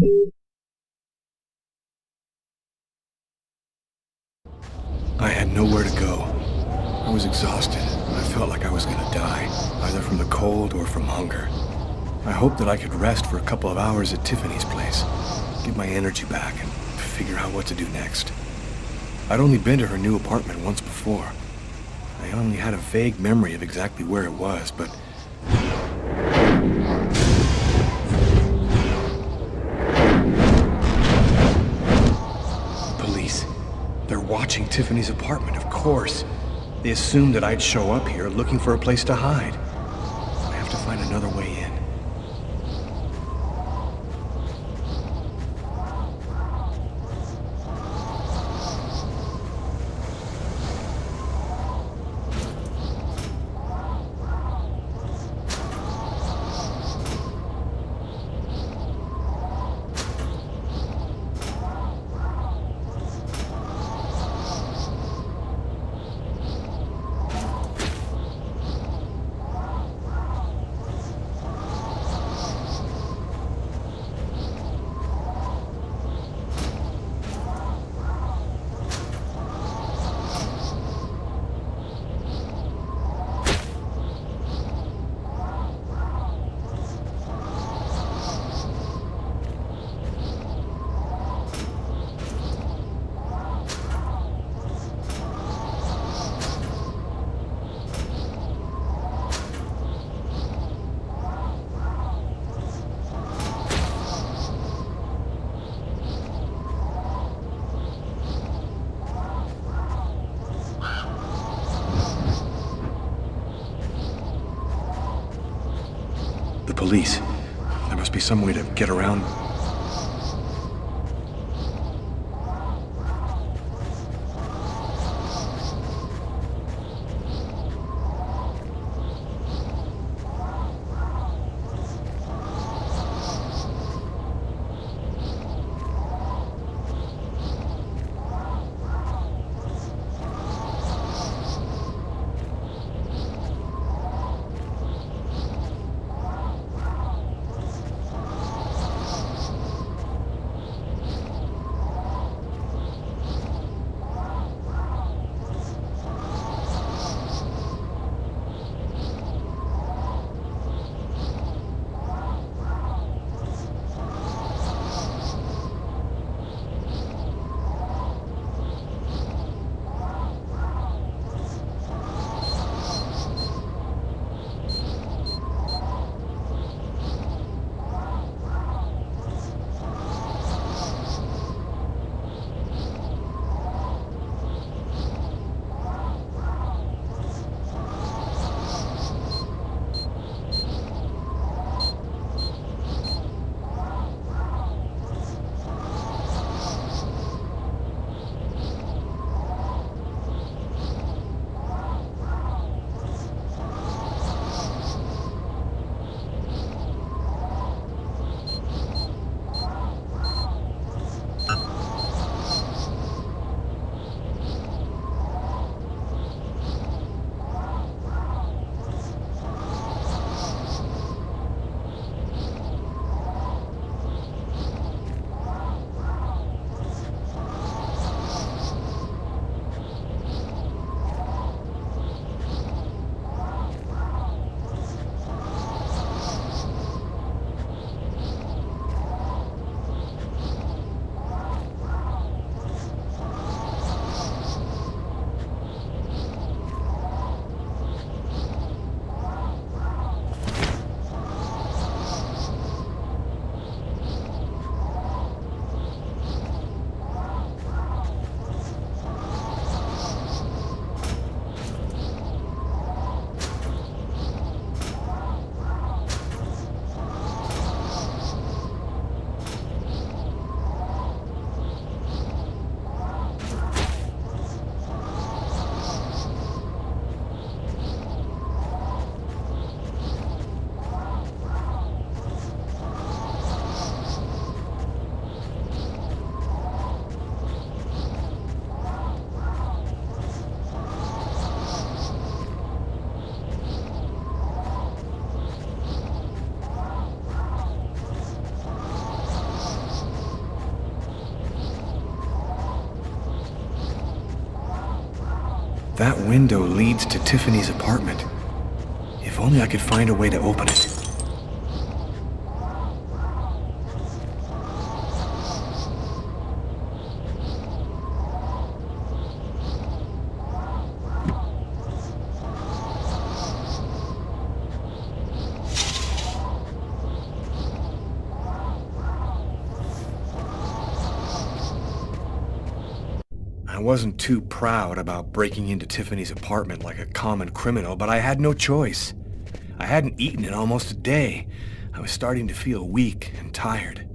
I had nowhere to go. I was exhausted. I felt like I was gonna die, either from the cold or from hunger. I hoped that I could rest for a couple of hours at Tiffany's place, get my energy back, and figure out what to do next. I'd only been to her new apartment once before. I only had a vague memory of exactly where it was, but... Police. They're watching Tiffany's apartment, of course. They assumed that I'd show up here looking for a place to hide. I have to find another way in. The police. There must be some way to get around. That window leads to Tiffany's apartment. If only I could find a way to open it. I wasn't too proud about breaking into Tiffany's apartment like a common criminal, but I had no choice. I hadn't eaten in almost a day. I was starting to feel weak and tired.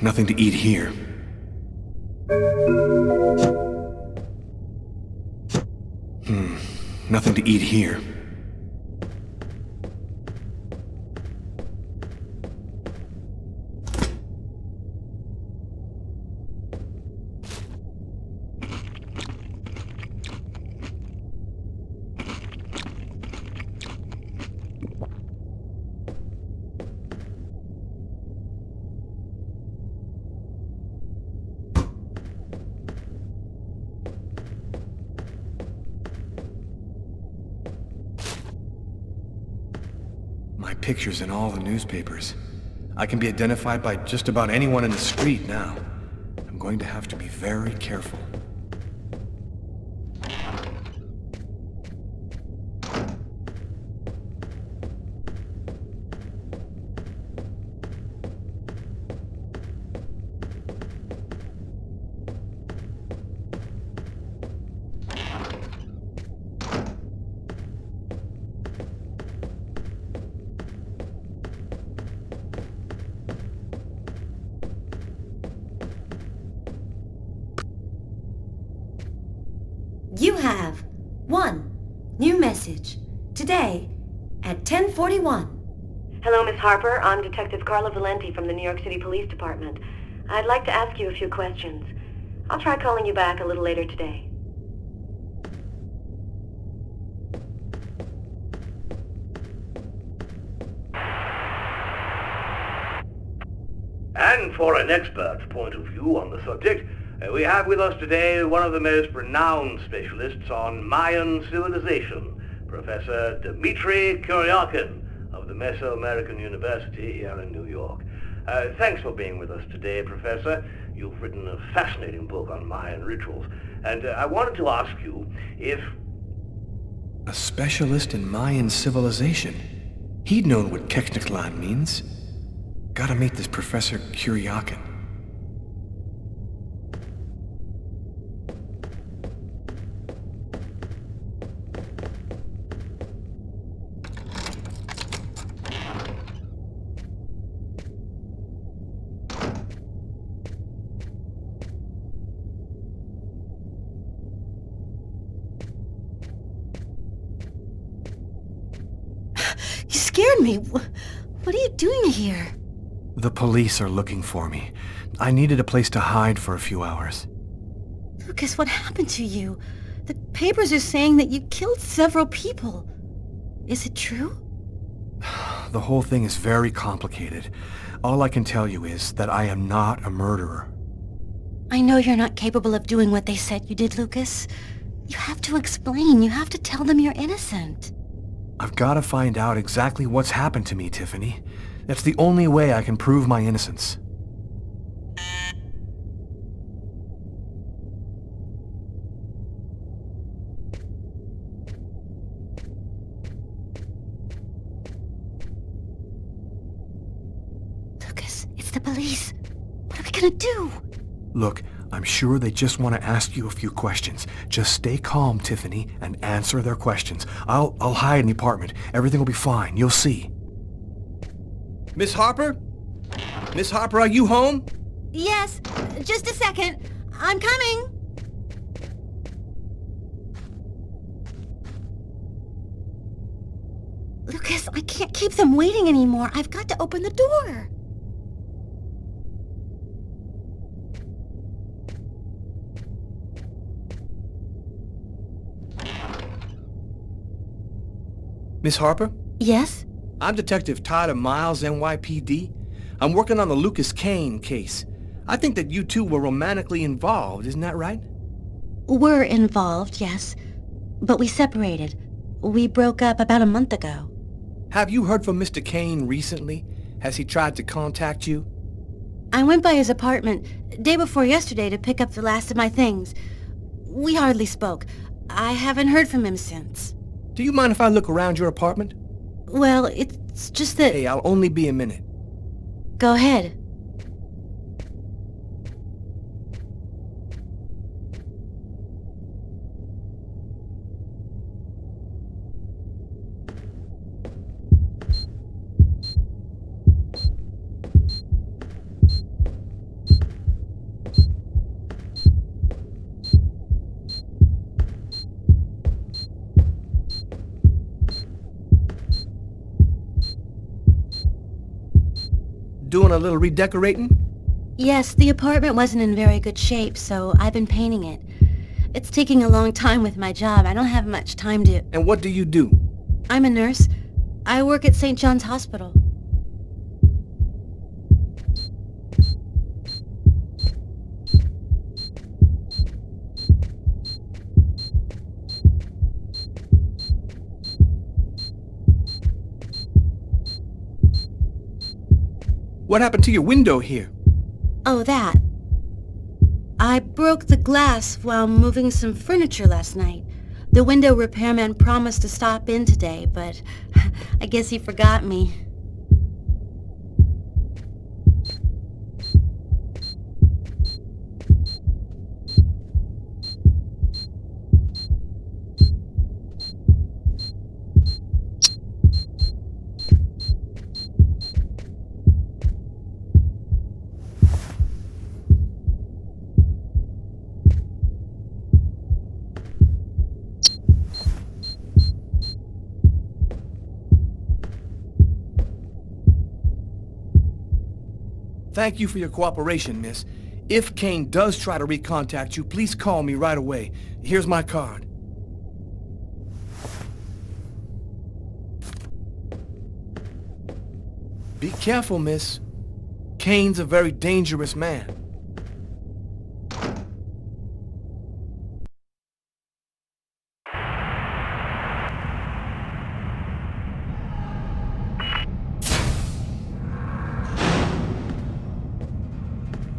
Nothing to eat here. Nothing to eat here. My picture's in all the newspapers. I can be identified by just about anyone in the street now. I'm going to have to be very careful. You have one new message today at 10:41. Hello, Miss Harper. I'm Detective Carla Valenti from the New York City Police Department. I'd like to ask you a few questions. I'll try calling you back a little later today. And for an expert's point of view on the subject, we have with us today one of the most renowned specialists on Mayan civilization, Professor Dmitry Kuryakin of the Mesoamerican University here in New York. Thanks for being with us today, Professor. You've written a fascinating book on Mayan rituals, and I wanted to ask you if... A specialist in Mayan civilization? He'd known what Kekniklan means. Gotta meet this Professor Kuryakin. You scared me. What are you doing here? The police are looking for me. I needed a place to hide for a few hours. Lucas, what happened to you? The papers are saying that you killed several people. Is it true? The whole thing is very complicated. All I can tell you is that I am not a murderer. I know you're not capable of doing what they said you did, Lucas. You have to explain. You have to tell them you're innocent. I've got to find out exactly what's happened to me, Tiffany. That's the only way I can prove my innocence. Lucas, it's the police. What are we gonna do? Look, I'm sure they just want to ask you a few questions. Just stay calm, Tiffany, and answer their questions. I'll hide in the apartment. Everything will be fine. You'll see. Miss Harper? Miss Harper, are you home? Yes, just a second. I'm coming. Lucas, I can't keep them waiting anymore. I've got to open the door. Miss Harper? Yes? I'm Detective Todd of Miles, NYPD. I'm working on the Lucas Kane case. I think that you two were romantically involved, isn't that right? We're involved, yes. But we separated. We broke up about a month ago. Have you heard from Mr. Kane recently? Has he tried to contact you? I went by his apartment day before yesterday to pick up the last of my things. We hardly spoke. I haven't heard from him since. Do you mind if I look around your apartment? Well, it's just that... Hey, I'll only be a minute. Go ahead. Doing a little redecorating? Yes, the apartment wasn't in very good shape, so I've been painting it. It's taking a long time with my job. I don't have much time to... And what do you do? I'm a nurse. I work at St. John's Hospital. What happened to your window here? Oh, that. I broke the glass while moving some furniture last night. The window repairman promised to stop in today, but I guess he forgot me. Thank you for your cooperation, miss. If Kane does try to recontact you, please call me right away. Here's my card. Be careful, miss. Kane's a very dangerous man.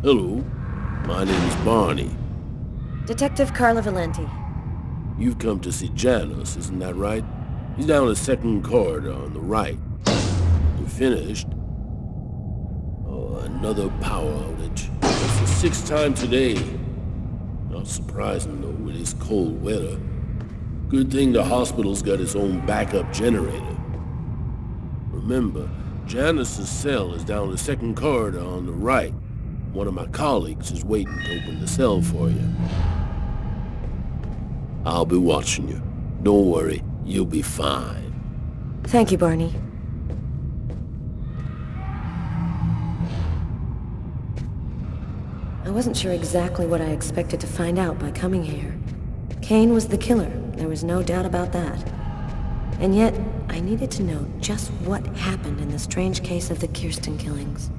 Hello, my name is Barney. Detective Carla Valenti. You've come to see Janus, isn't that right? He's down the second corridor on the right. You finished? Oh, another power outage. It's the sixth time today. Not surprising, though, with this cold weather. Good thing the hospital's got its own backup generator. Remember, Janus's cell is down the second corridor on the right. One of my colleagues is waiting to open the cell for you. I'll be watching you. Don't worry, you'll be fine. Thank you, Barney. I wasn't sure exactly what I expected to find out by coming here. Kane was the killer, there was no doubt about that. And yet, I needed to know just what happened in the strange case of the Kirsten killings.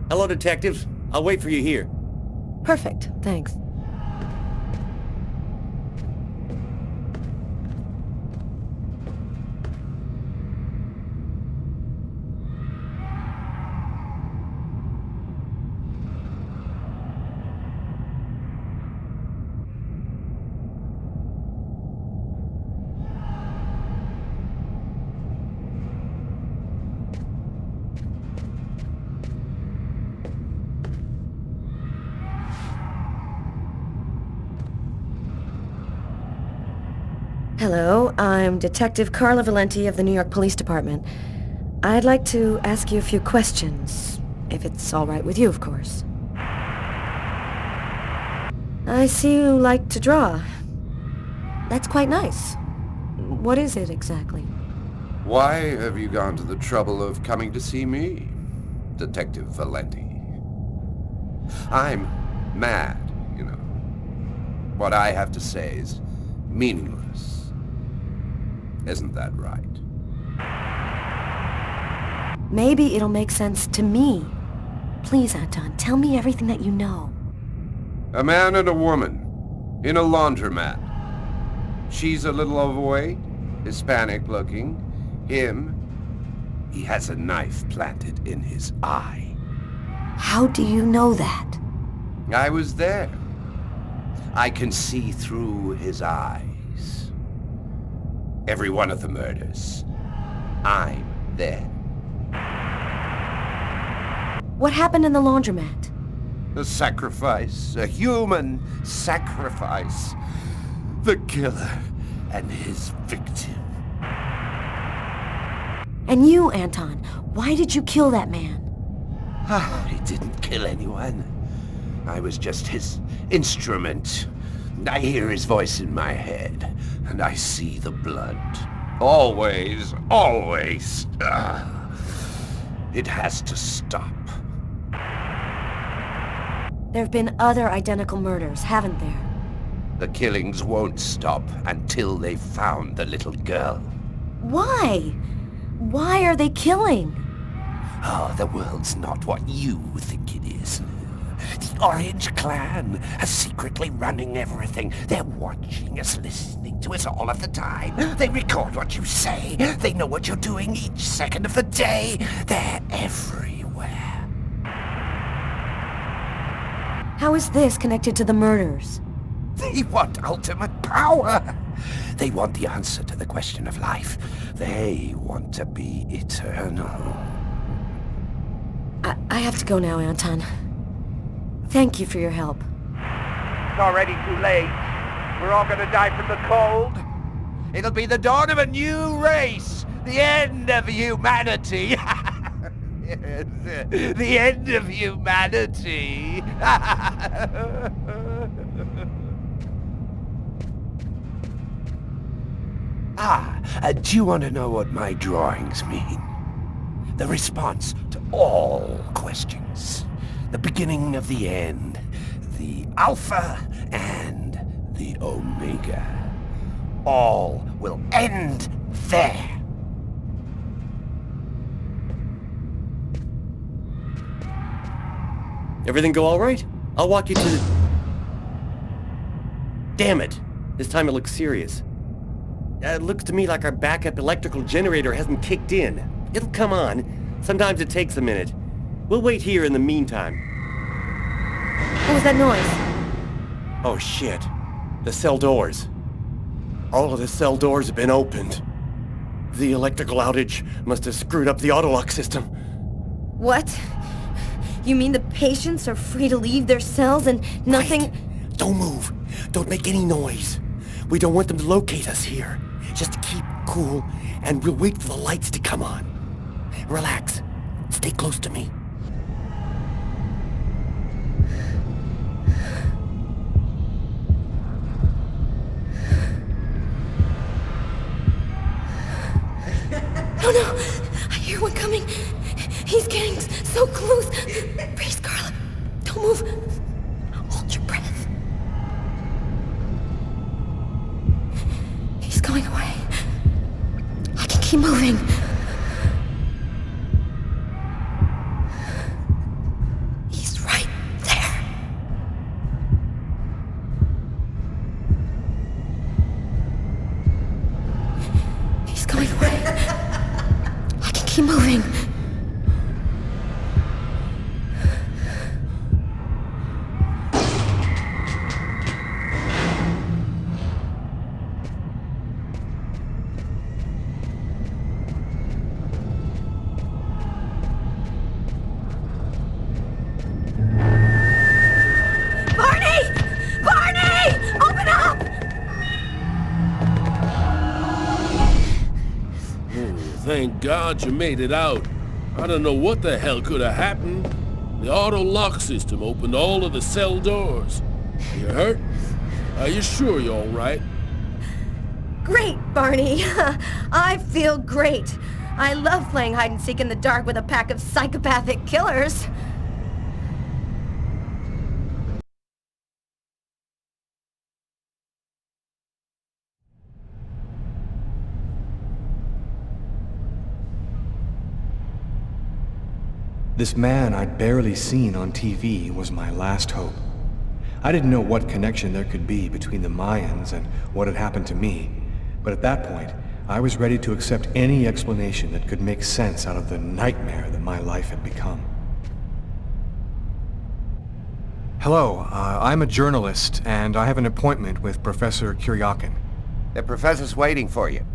Hello, detectives. I'll wait for you here. Perfect, thanks. Hello, I'm Detective Carla Valenti of the New York Police Department. I'd like to ask you a few questions, if it's all right with you, of course. I see you like to draw. That's quite nice. What is it exactly? Why have you gone to the trouble of coming to see me, Detective Valenti? I'm mad, you know. What I have to say is meaningless. Isn't that right? Maybe it'll make sense to me. Please, Anton, tell me everything that you know. A man and a woman in a laundromat. She's a little overweight, Hispanic looking. Him, he has a knife planted in his eye. How do you know that? I was there. I can see through his eyes. Every one of the murders. I'm there. What happened in the laundromat? A sacrifice. A human sacrifice. The killer and his victim. And you, Anton, why did you kill that man? He didn't kill anyone. I was just his instrument. I hear his voice in my head, and I see the blood. Always, always. It has to stop. There have been other identical murders, haven't there? The killings won't stop until they've found the little girl. Why? Why are they killing? Oh, the world's not what you think it is. The Orange Clan are secretly running everything. They're watching us, listening to us all of the time. They record what you say. They know what you're doing each second of the day. They're everywhere. How is this connected to the murders? They want ultimate power. They want the answer to the question of life. They want to be eternal. I have to go now, Anton. Thank you for your help. It's already too late. We're all gonna die from the cold. It'll be the dawn of a new race. The end of humanity. Yes, the end of humanity. Do you want to know what my drawings mean? The response to all questions. The beginning of the end. The Alpha and the Omega. All will end there. Everything go all right? I'll walk you to the... Damn it! This time it looks serious. It looks to me like our backup electrical generator hasn't kicked in. It'll come on. Sometimes it takes a minute. We'll wait here in the meantime. What was that noise? Oh shit. The cell doors. All of the cell doors have been opened. The electrical outage must have screwed up the autolock system. What? You mean the patients are free to leave their cells and nothing... Wait. Don't move. Don't make any noise. We don't want them to locate us here. Just keep cool, and we'll wait for the lights to come on. Relax. Stay close to me. Oh no! I hear one coming. He's getting so close. Please, Carla, don't move. Hold your breath. He's going away. I can keep moving. He's right there. He's going away. I can keep moving. Thank God you made it out. I don't know what the hell could have happened. The auto lock system opened all of the cell doors. You hurt? Are you sure you're all right? Great, Barney. I feel great. I love playing hide-and-seek in the dark with a pack of psychopathic killers. This man I'd barely seen on TV was my last hope. I didn't know what connection there could be between the Mayans and what had happened to me, but at that point, I was ready to accept any explanation that could make sense out of the nightmare that my life had become. Hello, I'm a journalist, and I have an appointment with Professor Kuryakin. The professor's waiting for you.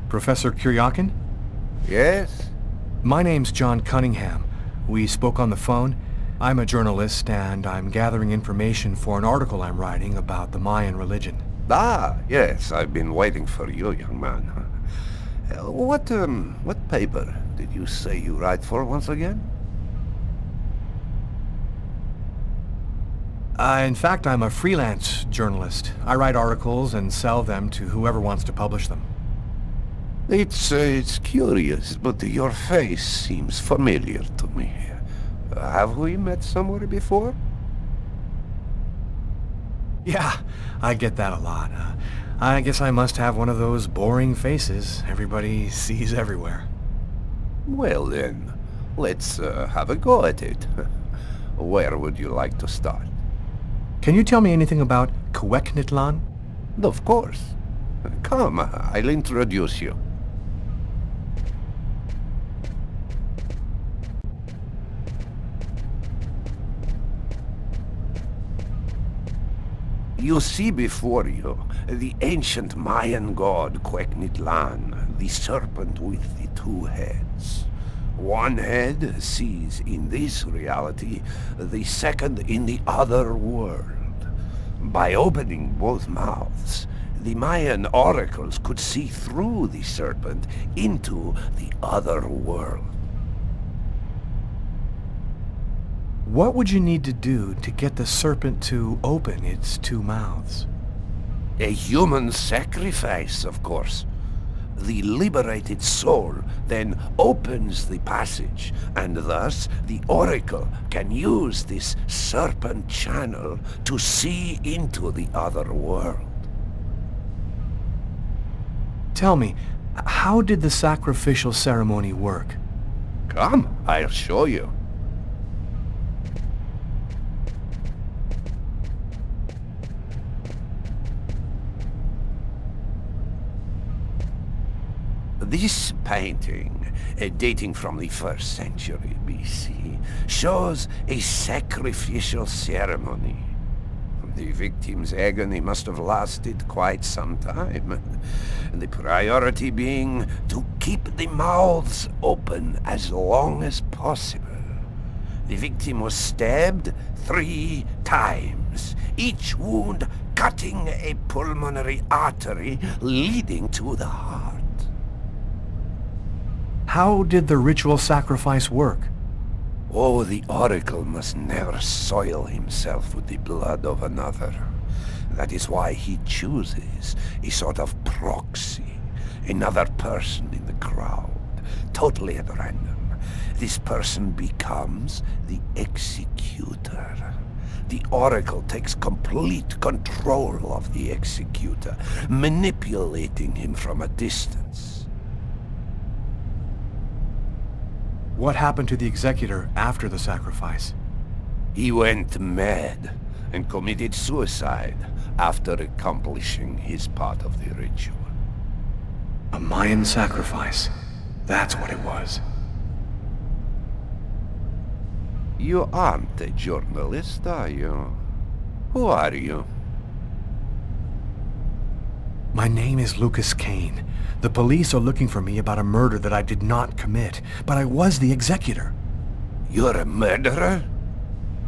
Professor Kuryakin? Yes? My name's John Cunningham. We spoke on the phone. I'm a journalist, and I'm gathering information for an article I'm writing about the Mayan religion. Ah, yes, I've been waiting for you, young man. What paper did you say you write for once again? In fact, I'm a freelance journalist. I write articles and sell them to whoever wants to publish them. It's curious, but your face seems familiar to me. Have we met somewhere before? Yeah, I get that a lot. I guess I must have one of those boring faces everybody sees everywhere. Well then, let's have a go at it. Where would you like to start? Can you tell me anything about Cuecnitlan? Of course. Come, I'll introduce you. You see before you the ancient Mayan god Cuecnitlan, the serpent with the two heads. One head sees in this reality, the second in the other world. By opening both mouths, the Mayan oracles could see through the serpent into the other world. What would you need to do to get the serpent to open its two mouths? A human sacrifice, of course. The liberated soul then opens the passage, and thus the oracle can use this serpent channel to see into the other world. Tell me, how did the sacrificial ceremony work? Come, I'll show you. This painting, dating from the 1st century BC, shows a sacrificial ceremony. The victim's agony must have lasted quite some time, the priority being to keep the mouths open as long as possible. The victim was stabbed 3 times, each wound cutting a pulmonary artery leading to the heart. How did the ritual sacrifice work? Oh, the oracle must never soil himself with the blood of another. That is why he chooses a sort of proxy, another person in the crowd, totally at random. This person becomes the executor. The oracle takes complete control of the executor, manipulating him from a distance. What happened to the executor after the sacrifice? He went mad and committed suicide after accomplishing his part of the ritual. A Mayan sacrifice. That's what it was. You aren't a journalist, are you? Who are you? My name is Lucas Kane. The police are looking for me about a murder that I did not commit, but I was the executor. You're a murderer?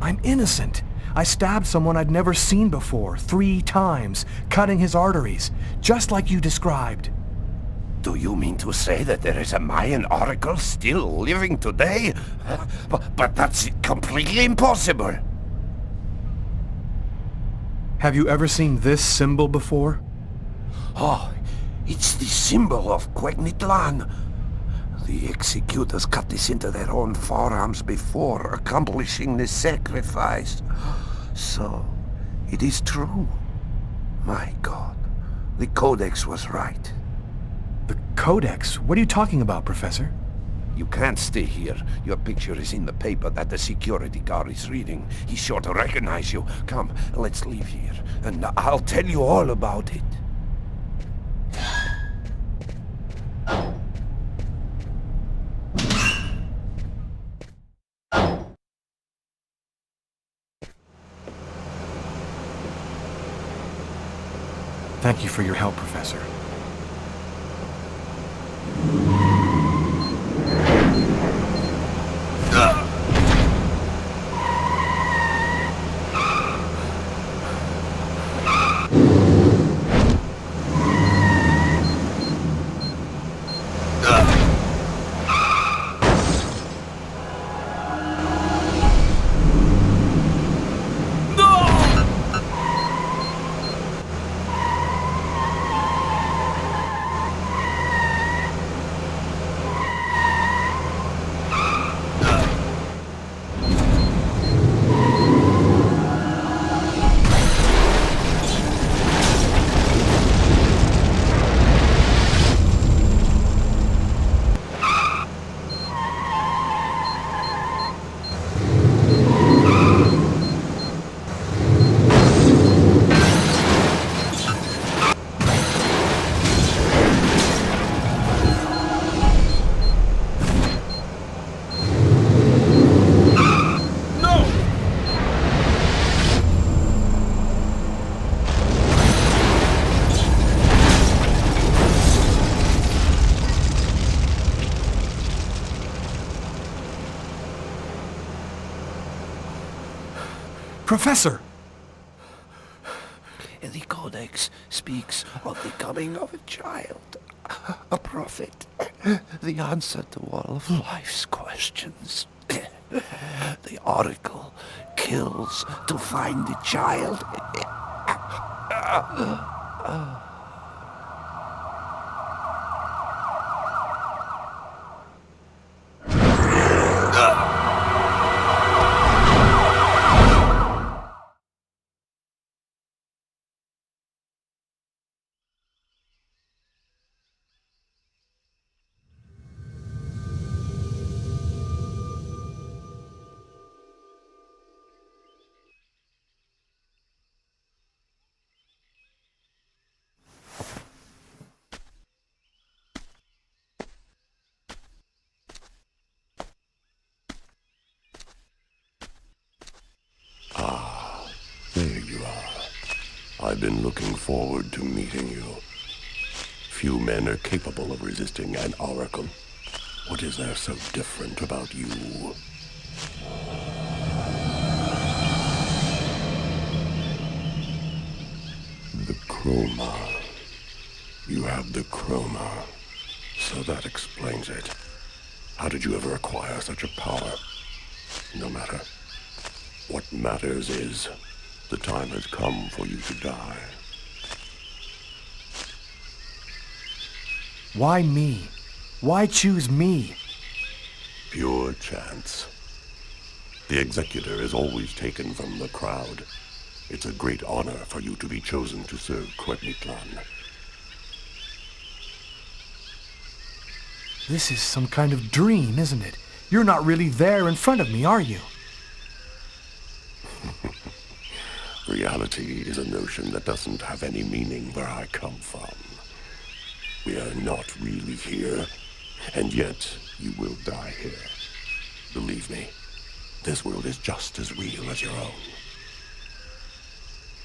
I'm innocent. I stabbed someone I'd never seen before, 3 times, cutting his arteries, just like you described. Do you mean to say that there is a Mayan oracle still living today? But that's completely impossible. Have you ever seen this symbol before? Oh, it's the symbol of Quegnitlan. The executors cut this into their own forearms before accomplishing the sacrifice. So, it is true. My God, the Codex was right. The Codex? What are you talking about, Professor? You can't stay here. Your picture is in the paper that the security guard is reading. He's sure to recognize you. Come, let's leave here, and I'll tell you all about it. Thank you for your help, Professor. Professor! The Codex speaks of the coming of a child, a prophet, the answer to all of life's questions. The Oracle kills to find the child. There you are. I've been looking forward to meeting you. Few men are capable of resisting an oracle. What is there so different about you? The chroma. You have the chroma. So that explains it. How did you ever acquire such a power? No matter. What matters is, the time has come for you to die. Why me? Why choose me? Pure chance. The executor is always taken from the crowd. It's a great honor for you to be chosen to serve Quegnitlan. This is some kind of dream, isn't it? You're not really there in front of me, are you? Reality is a notion that doesn't have any meaning where I come from. We are not really here, and yet you will die here. Believe me, this world is just as real as your own.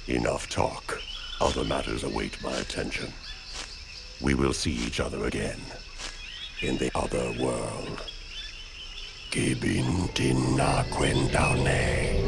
Enough talk. Other matters await my attention. We will see each other again. In the other world. Gibin dinna quendane.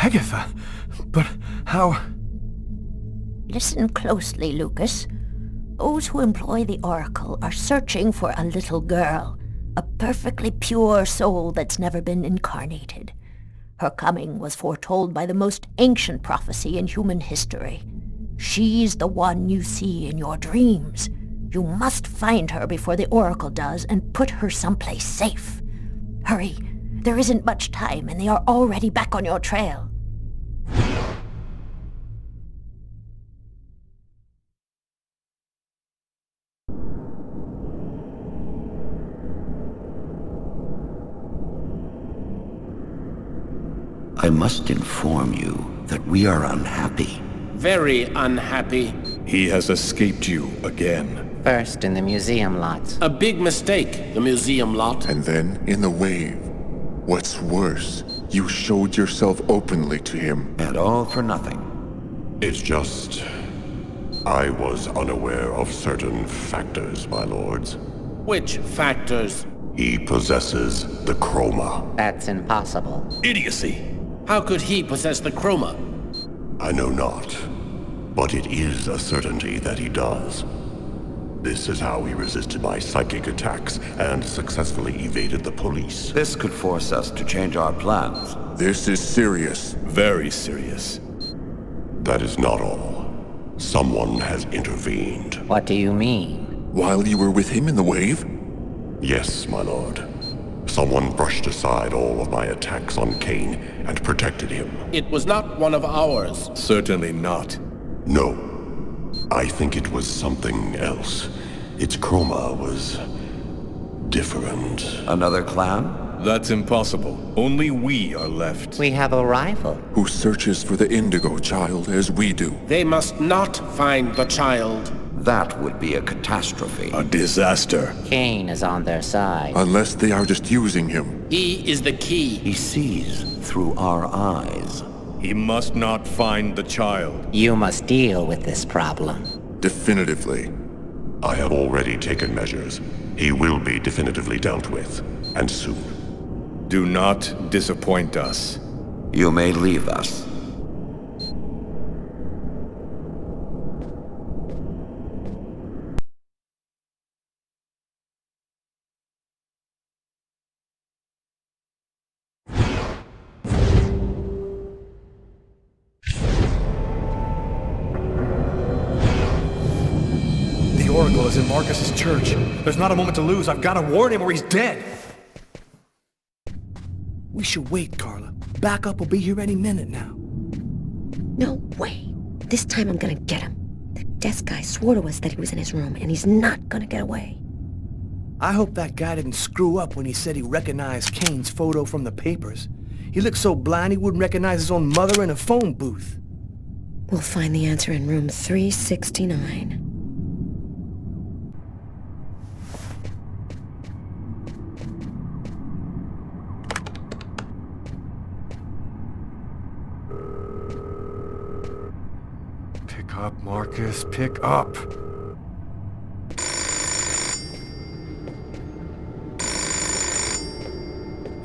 Agatha, but how... Listen closely, Lucas. Those who employ the Oracle are searching for a little girl, a perfectly pure soul that's never been incarnated. Her coming was foretold by the most ancient prophecy in human history. She's the one you see in your dreams. You must find her before the Oracle does and put her someplace safe. Hurry, there isn't much time and they are already back on your trail. I must inform you that we are unhappy. Very unhappy. He has escaped you again. First in the museum lot. A big mistake, the museum lot. And then in the wave. What's worse, you showed yourself openly to him. And all for nothing. It's just... I was unaware of certain factors, my lords. Which factors? He possesses the chroma. That's impossible. Idiocy! How could he possess the chroma? I know not, but it is a certainty that he does. This is how he resisted my psychic attacks and successfully evaded the police. This could force us to change our plans. This is serious. Very serious. That is not all. Someone has intervened. What do you mean? While you were with him in the wave? Yes, my lord. Someone brushed aside all of my attacks on Kane and protected him. It was not one of ours. Certainly not. No. I think it was something else. Its chroma was... different. Another clan? That's impossible. Only we are left. We have a rival. Who searches for the Indigo child as we do. They must not find the child. That would be a catastrophe. A disaster. Kane is on their side. Unless they are just using him. He is the key. He sees through our eyes. He must not find the child. You must deal with this problem. Definitively. I have already taken measures. He will be definitively dealt with. And soon. Do not disappoint us. You may leave us. The Oracle is in Marcus's church. There's not a moment to lose. I've got to warn him or he's dead. We should wait, Carla. Backup will be here any minute now. No way. This time I'm gonna get him. The desk guy swore to us that he was in his room, and he's not gonna get away. I hope that guy didn't screw up when he said he recognized Kane's photo from the papers. He looked so blind he wouldn't recognize his own mother in a phone booth. We'll find the answer in room 369. up, Marcus. Pick up.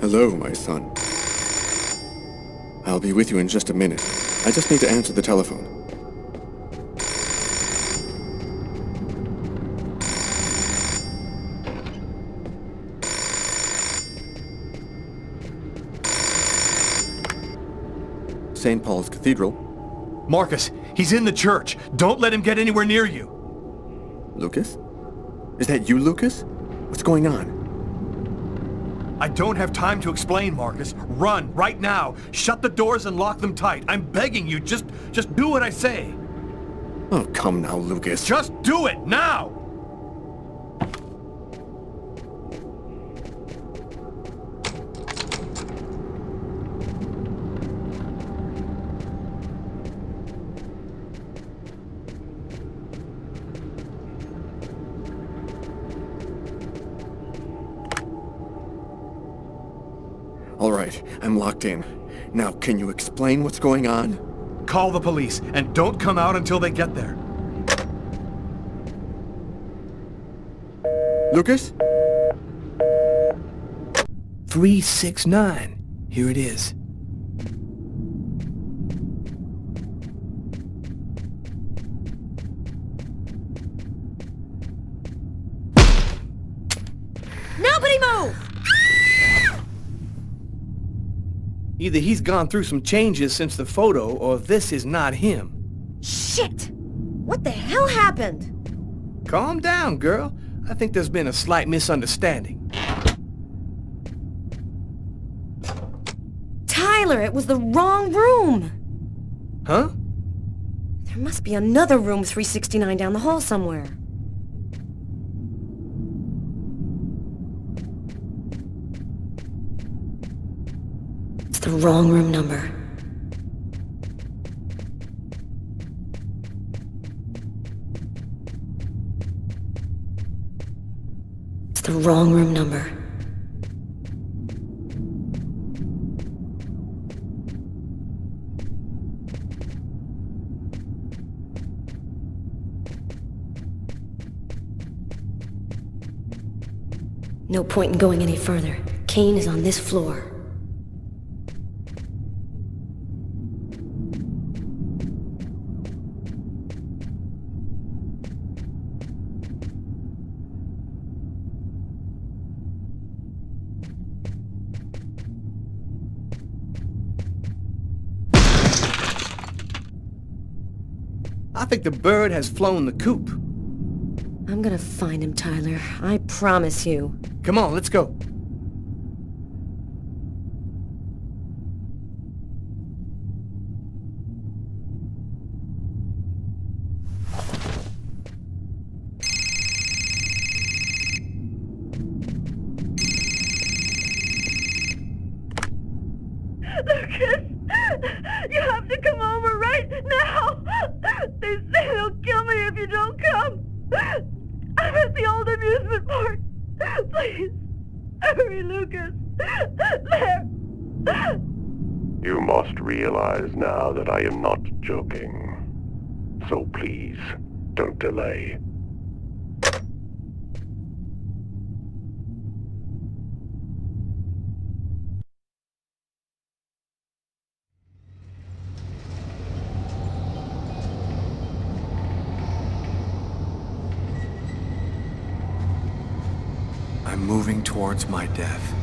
Hello, my son. I'll be with you in just a minute. I just need to answer the telephone. St. Paul's Cathedral. Marcus, he's in the church. Don't let him get anywhere near you. Lucas? Is that you, Lucas? What's going on? I don't have time to explain, Marcus. Run, right now. Shut the doors and lock them tight. I'm begging you, just do what I say. Oh, come now, Lucas. Just do it, now! All right, I'm locked in. Now, can you explain what's going on? Call the police, and don't come out until they get there. Lucas? 369. Here it is. Nobody move! Either he's gone through some changes since the photo, or this is not him. Shit! What the hell happened? Calm down, girl. I think there's been a slight misunderstanding. Tyler, it was the wrong room! Huh? There must be another room 369 down the hall somewhere. It's the wrong room number. It's the wrong room number. No point in going any further. Kane is on this floor. I think the bird has flown the coop. I'm gonna find him, Tyler. I promise you. Come on, let's go. Lucas! You have to come over right now! They say they'll kill me if you don't come! I'm at the old amusement park! Please! Hurry, Lucas! There! You must realize now that I am not joking. So please, don't delay. I'm moving towards my death.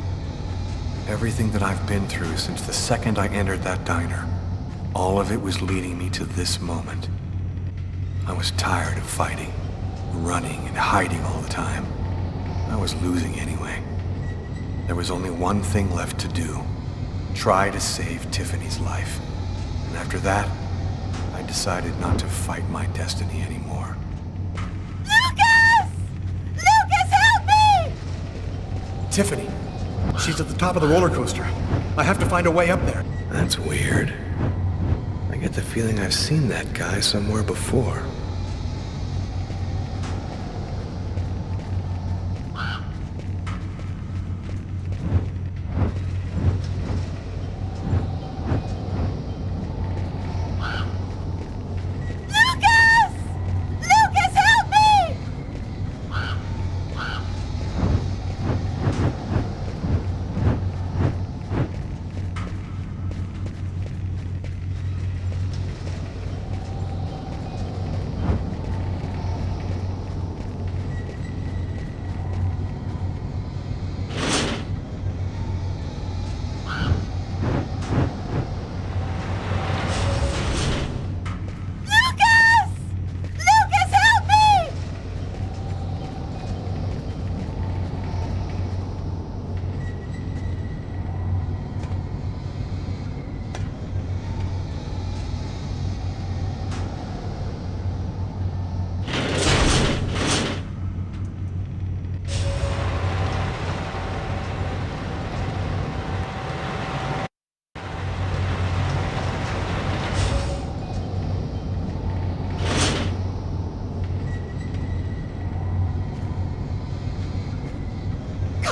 Everything that I've been through since the second I entered that diner, all of it was leading me to this moment. I was tired of fighting, running and hiding all the time. I was losing anyway. There was only one thing left to do. Try to save Tiffany's life. And after that, I decided not to fight my destiny anymore. Lucas! Lucas, help me! Tiffany! She's at the top of the roller coaster. I have to find a way up there. That's weird. I get the feeling I've seen that guy somewhere before. Lucas!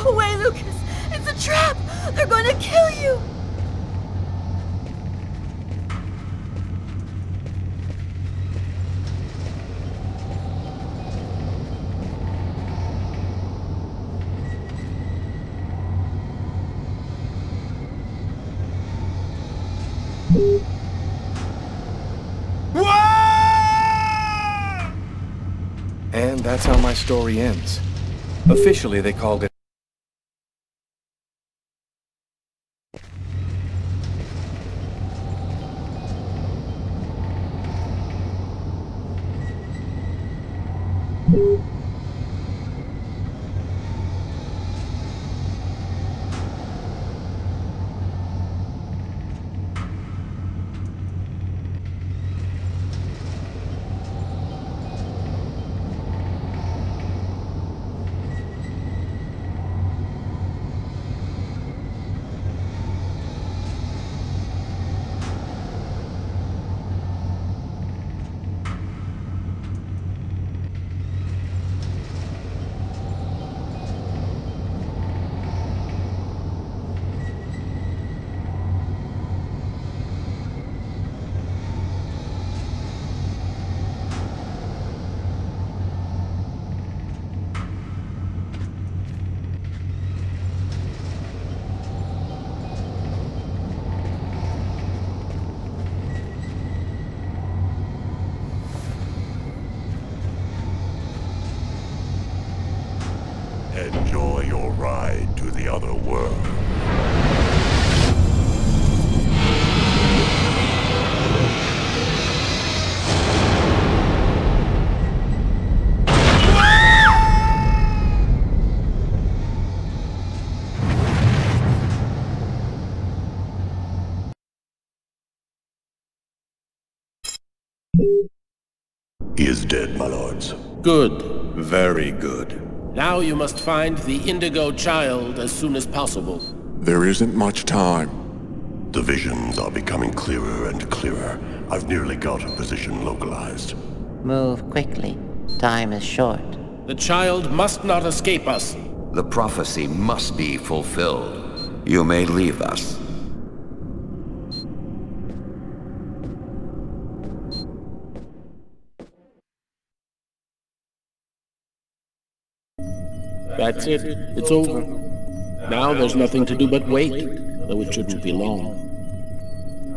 Go away, Lucas! It's a trap! They're going to kill you! And that's how my story ends. Officially, they called it Enjoy your ride to the other world. He is dead, my lords. Good. Very good. Now you must find the Indigo child as soon as possible. There isn't much time. The visions are becoming clearer and clearer. I've nearly got a position localized. Move quickly. Time is short. The child must not escape us. The prophecy must be fulfilled. You may leave us. That's it. It's over. Now there's nothing to do but wait, though it shouldn't be long.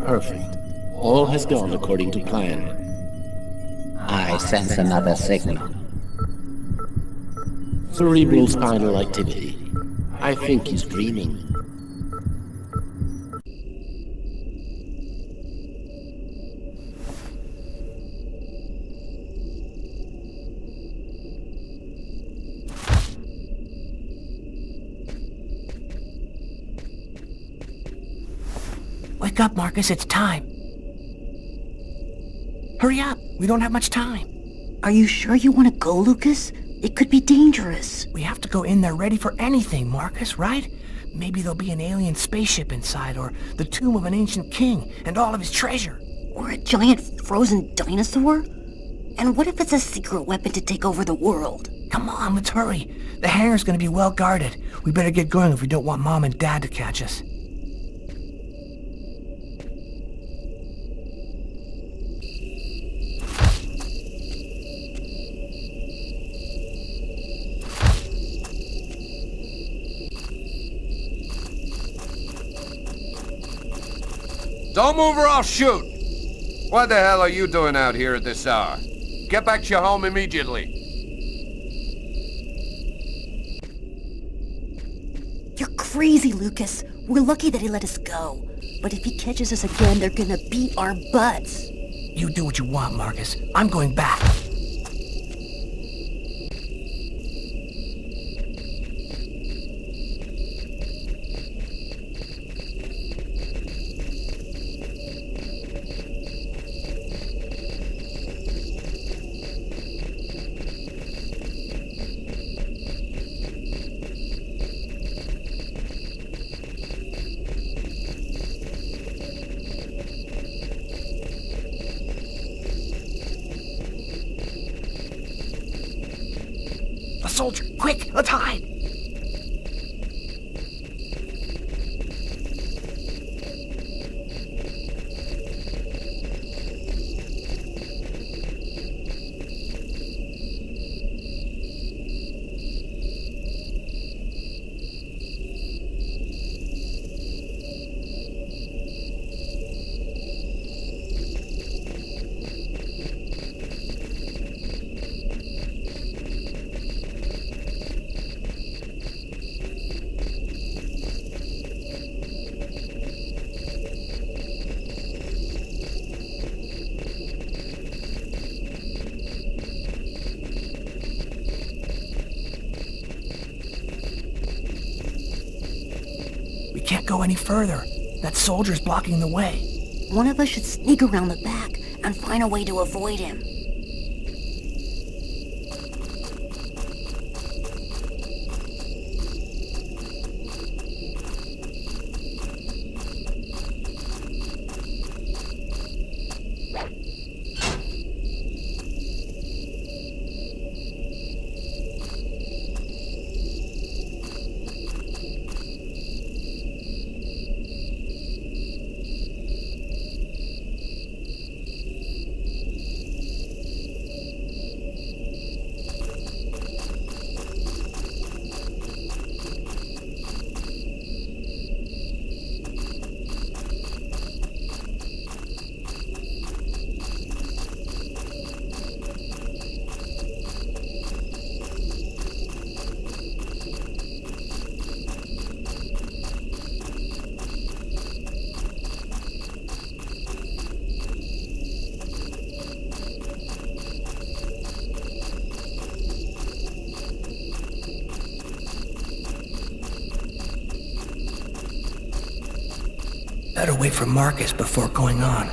Perfect. All has gone according to plan. I sense another signal. Cerebral spinal activity. I think he's dreaming. Wake up, Marcus, it's time. Hurry up, we don't have much time. Are you sure you want to go, Lucas? It could be dangerous. We have to go in there ready for anything, Marcus, right? Maybe there'll be an alien spaceship inside, or the tomb of an ancient king, and all of his treasure. Or a giant frozen dinosaur? And what if it's a secret weapon to take over the world? Come on, let's hurry. The hangar's gonna be well guarded. We better get going if we don't want Mom and Dad to catch us. Don't move or I'll shoot! What the hell are you doing out here at this hour? Get back to your home immediately. You're crazy, Lucas. We're lucky that he let us go. But if he catches us again, they're gonna beat our butts. You do what you want, Marcus. I'm going back. A soldier! Quick, let's hide! can't go any further. That soldier's blocking the way. One of us should sneak around the back and find a way to avoid him. Better wait for Marcus before going on.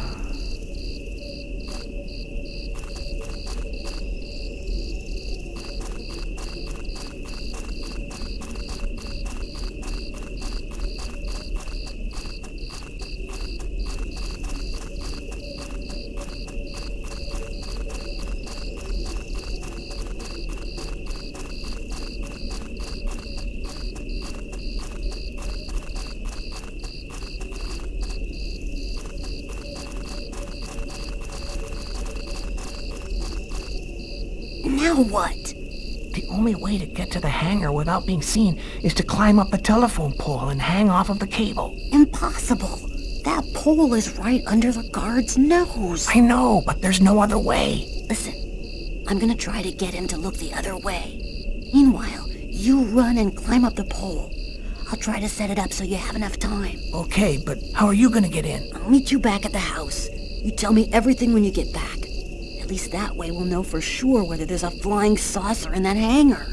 Now what? The only way to get to the hangar without being seen is to climb up the telephone pole and hang off of the cable. Impossible. That pole is right under the guard's nose. I know, but there's no other way. Listen, I'm gonna try to get him to look the other way. Meanwhile, you run and climb up the pole. I'll try to set it up so you have enough time. Okay, but how are you gonna get in? I'll meet you back at the house. You tell me everything when you get back. At least that way we'll know for sure whether there's a flying saucer in that hangar.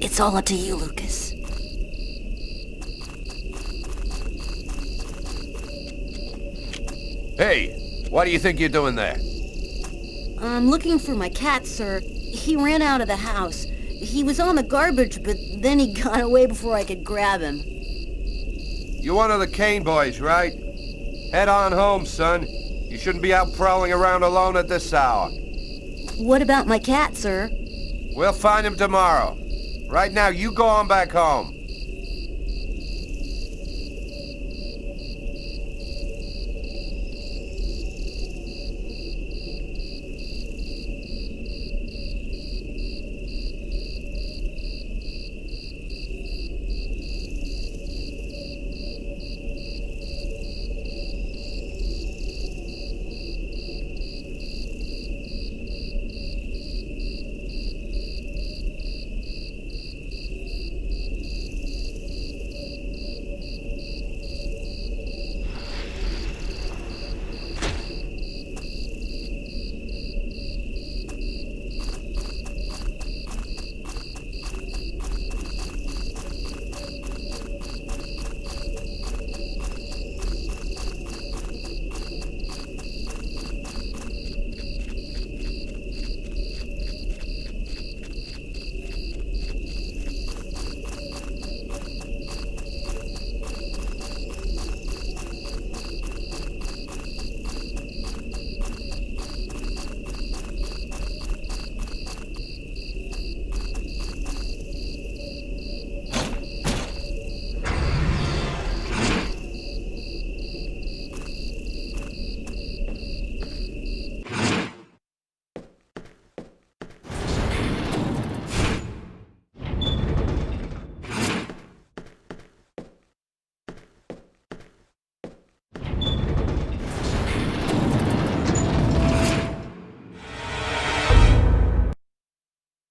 It's all up to you, Lucas. Hey, what do you think you're doing there? I'm looking for my cat, sir. He ran out of the house. He was on the garbage, but then he got away before I could grab him. You're one of the Kane boys, right? Head on home, son. You shouldn't be out prowling around alone at this hour. What about my cat, sir? We'll find him tomorrow. Right now, you go on back home.